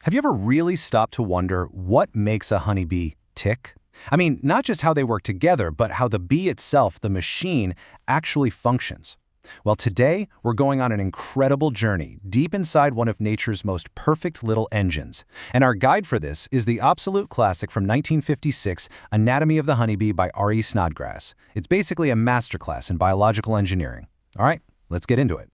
Have you ever really stopped to wonder what makes a honeybee tick? I mean, not just how they work together, but how the bee itself, the machine, actually functions. Well, today, we're going on an incredible journey deep inside one of nature's most perfect little engines. And our guide for this is the absolute classic from 1956, Anatomy of the Honeybee by R.E. Snodgrass. It's basically a masterclass in biological engineering. All right, let's get into it.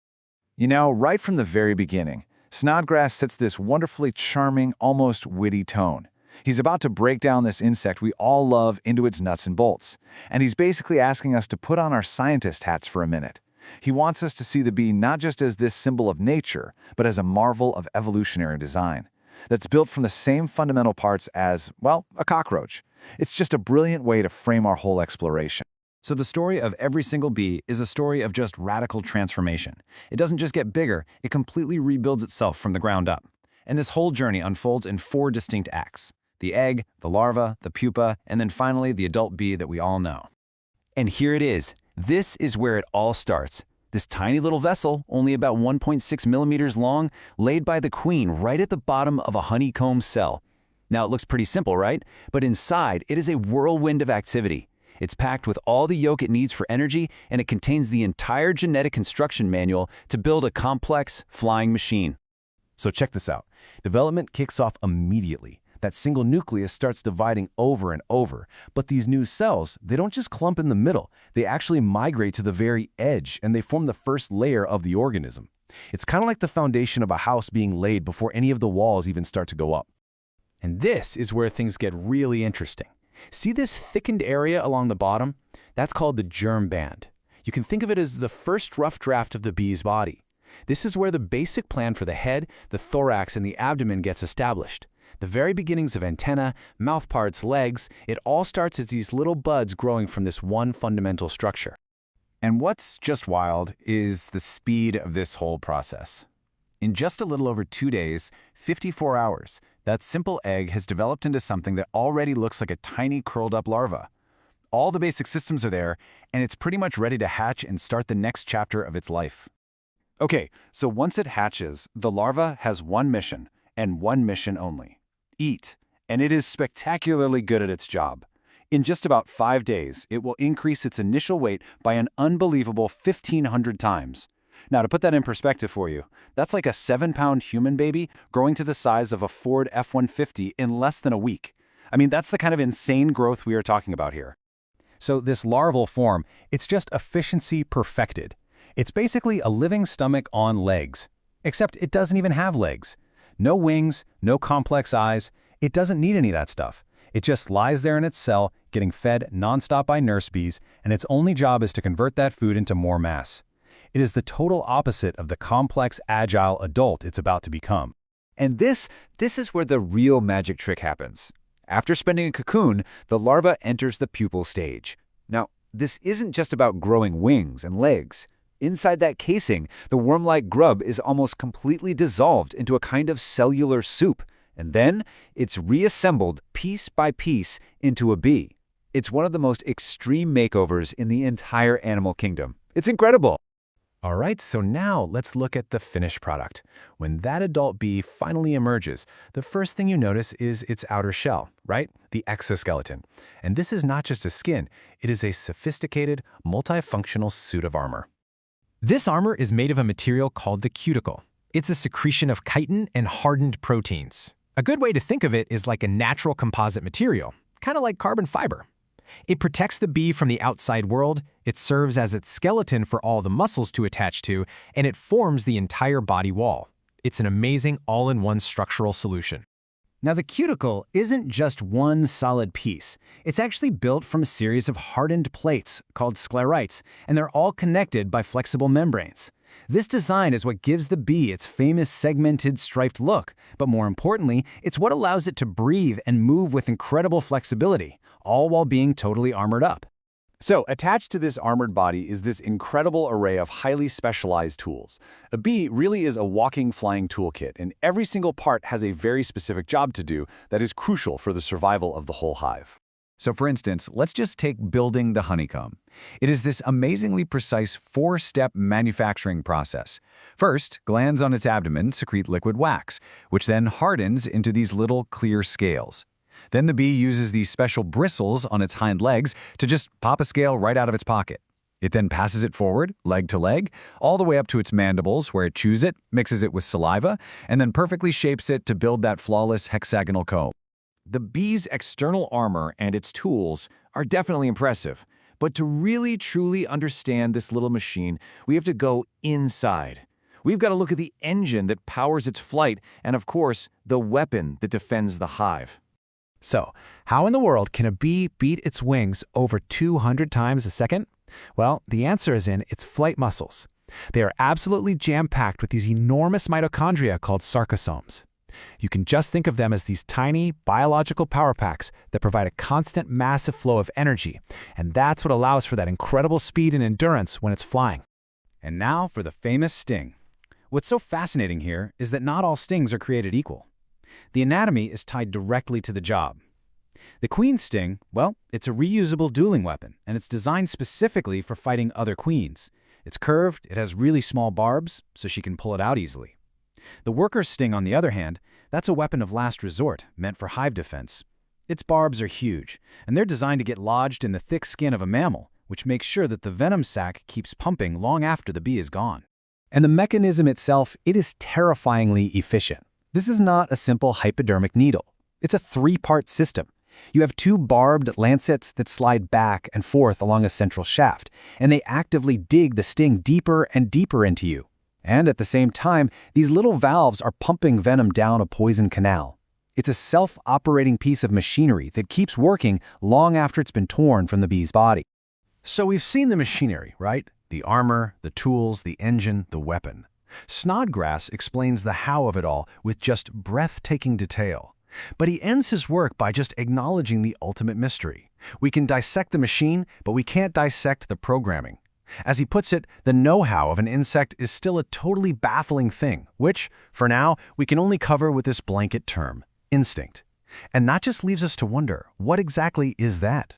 You know, right from the very beginning, Snodgrass sets this wonderfully charming, almost witty tone. He's about to break down this insect we all love into its nuts and bolts. And he's basically asking us to put on our scientist hats for a minute. He wants us to see the bee not just as this symbol of nature, but as a marvel of evolutionary design that's built from the same fundamental parts as, well, a cockroach. It's just a brilliant way to frame our whole exploration. So the story of every single bee is a story of just radical transformation. It doesn't just get bigger, it completely rebuilds itself from the ground up. And this whole journey unfolds in 4 distinct acts: the egg, the larva, the pupa, and then finally the adult bee that we all know. And here it is. This is where it all starts. This tiny little vessel, only about 1.6 millimeters long, laid by the queen right at the bottom of a honeycomb cell. Now it looks pretty simple, right? But inside, it is a whirlwind of activity. It's packed with all the yolk it needs for energy, and it contains the entire genetic construction manual to build a complex, flying machine. So check this out. Development kicks off immediately. That single nucleus starts dividing over and over. But these new cells, they don't just clump in the middle. They actually migrate to the very edge, and they form the first layer of the organism. It's kind of like the foundation of a house being laid before any of the walls even start to go up. And this is where things get really interesting. See this thickened area along the bottom? That's called the germ band. You can think of it as the first rough draft of the bee's body. This is where the basic plan for the head, the thorax, and the abdomen gets established. The very beginnings of antenna, mouthparts, legs, it all starts as these little buds growing from this one fundamental structure. And what's just wild is the speed of this whole process. In just a little over 2 days, 54 hours, that simple egg has developed into something that already looks like a tiny curled-up larva. All the basic systems are there, and it's pretty much ready to hatch and start the next chapter of its life. Okay, so once it hatches, the larva has one mission, and one mission only: eat. And it is spectacularly good at its job. In just about 5 days, it will increase its initial weight by an unbelievable 1,500 times. Now, to put that in perspective for you, that's like a 7-pound human baby growing to the size of a Ford F-150 in less than a week. I mean, that's the kind of insane growth we are talking about here. So this larval form, it's just efficiency perfected. It's basically a living stomach on legs, except it doesn't even have legs. No wings, no complex eyes. It doesn't need any of that stuff. It just lies there in its cell, getting fed nonstop by nurse bees, and its only job is to convert that food into more mass. It is the total opposite of the complex, agile adult it's about to become. And this is where the real magic trick happens. After spending a cocoon, the larva enters the pupal stage. Now, this isn't just about growing wings and legs. Inside that casing, the worm-like grub is almost completely dissolved into a kind of cellular soup, and then it's reassembled piece by piece into a bee. It's one of the most extreme makeovers in the entire animal kingdom. It's incredible. All right, so now let's look at the finished product. When that adult bee finally emerges, the first thing you notice is its outer shell, right? The exoskeleton. And this is not just a skin, it is a sophisticated, multifunctional suit of armor. This armor is made of a material called the cuticle. It's a secretion of chitin and hardened proteins. A good way to think of it is like a natural composite material, kind of like carbon fiber. It protects the bee from the outside world, it serves as its skeleton for all the muscles to attach to, and it forms the entire body wall. It's an amazing all-in-one structural solution. Now, the cuticle isn't just one solid piece. It's actually built from a series of hardened plates called sclerites, and they're all connected by flexible membranes. This design is what gives the bee its famous segmented striped look, but more importantly, it's what allows it to breathe and move with incredible flexibility, all while being totally armored up. So, attached to this armored body is this incredible array of highly specialized tools. A bee really is a walking, flying toolkit, and every single part has a very specific job to do that is crucial for the survival of the whole hive. So for instance, let's just take building the honeycomb. It is this amazingly precise four-step manufacturing process. First, glands on its abdomen secrete liquid wax, which then hardens into these little clear scales. Then the bee uses these special bristles on its hind legs to just pop a scale right out of its pocket. It then passes it forward, leg to leg, all the way up to its mandibles, where it chews it, mixes it with saliva, and then perfectly shapes it to build that flawless hexagonal comb. The bee's external armor and its tools are definitely impressive, but to really truly understand this little machine, we have to go inside. We've got to look at the engine that powers its flight and, of course, the weapon that defends the hive. So, how in the world can a bee beat its wings over 200 times a second? Well, the answer is in its flight muscles. They are absolutely jam-packed with these enormous mitochondria called sarcosomes. You can just think of them as these tiny biological power packs that provide a constant massive flow of energy, and that's what allows for that incredible speed and endurance when it's flying. And now for the famous sting. What's so fascinating here is that not all stings are created equal. The anatomy is tied directly to the job. The queen sting, well, it's a reusable dueling weapon, and it's designed specifically for fighting other queens. It's curved, it has really small barbs, so she can pull it out easily. The worker's sting, on the other hand, that's a weapon of last resort, meant for hive defense. Its barbs are huge, and they're designed to get lodged in the thick skin of a mammal, which makes sure that the venom sac keeps pumping long after the bee is gone. And the mechanism itself, it is terrifyingly efficient. This is not a simple hypodermic needle. It's a three-part system. You have two barbed lancets that slide back and forth along a central shaft, and they actively dig the sting deeper and deeper into you. And at the same time, these little valves are pumping venom down a poison canal. It's a self-operating piece of machinery that keeps working long after it's been torn from the bee's body. So we've seen the machinery, right? The armor, the tools, the engine, the weapon. Snodgrass explains the how of it all with just breathtaking detail. But he ends his work by just acknowledging the ultimate mystery. We can dissect the machine, but we can't dissect the programming. As he puts it, the know-how of an insect is still a totally baffling thing, which, for now, we can only cover with this blanket term, instinct. And that just leaves us to wonder, what exactly is that?